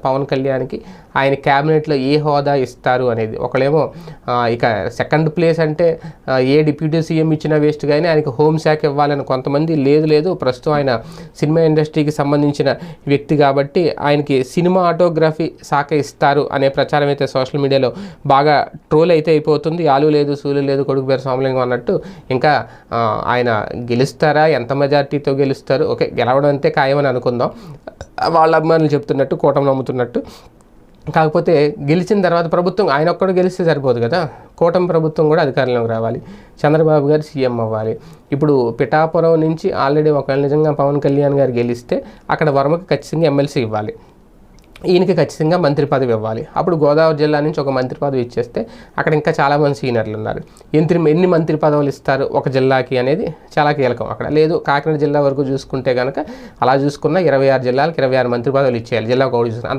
పవన్ కళ్యాణ్కి ఆయన క్యాబినెట్లో ఏ హోదా ఇస్తారు అనేది. ఒకళ్ళేమో ఇక సెకండ్ ప్లేస్ అంటే ఏ డిప్యూటీ సీఎం ఇచ్చినా వేస్ట్, కానీ ఆయనకి హోంశాఖ ఇవ్వాలని కొంతమంది, లేదు ప్రస్తుతం ఆయన సినిమా ఇండస్ట్రీకి సంబంధించిన వ్యక్తి కాబట్టి ఆయనకి సినిమా ఆటోగ్రఫీ శాఖ ఇస్తారు అనే ప్రచారం అయితే సోషల్ మీడియాలో బాగా ట్రోల్ అయితే అయిపోతుంది. ఆలు లేదు సూలు లేదు కొడుకు పేరు సోమలింగం అన్నట్టు. ఇంకా ఆయన గెలుస్తారా, ఎంత మెజార్టీతో గెలుస్తారు, ఓకే గెలవడం అంతే ఖాయమని అనుకుందాం, వాళ్ళ అభిమానులు చెప్తున్నట్టు, కూటమి నమ్ముతున్నట్టు. కాకపోతే గెలిచిన తర్వాత ప్రభుత్వం ఆయన ఒక్కడు గెలిస్తే సరిపోదు కదా, కూటమి ప్రభుత్వం కూడా అధికారంలోకి రావాలి, చంద్రబాబు గారు సీఎం అవ్వాలి. ఇప్పుడు పిఠాపురం నుంచి ఆల్రెడీ ఒకవేళ నిజంగా పవన్ కళ్యాణ్ గారు గెలిస్తే అక్కడ వర్మకి ఖచ్చితంగా ఎమ్మెల్సీ ఇవ్వాలి, ఈయనకి ఖచ్చితంగా మంత్రి పదవి ఇవ్వాలి. అప్పుడు గోదావరి జిల్లా నుంచి ఒక మంత్రి పదవి ఇచ్చేస్తే అక్కడ ఇంకా చాలామంది సీనియర్లు ఉన్నారు, ఎన్ని మంత్రి పదవులు ఇస్తారు ఒక జిల్లాకి అనేది చాలా కీలకం అక్కడ. లేదు కాకినాడ జిల్లా వరకు చూసుకుంటే కనుక అలా చూసుకున్న 26 జిల్లాలకు 26 మంత్రి పదవులు ఇచ్చేయాలి, జిల్లా ఒకటి చూసుకుని.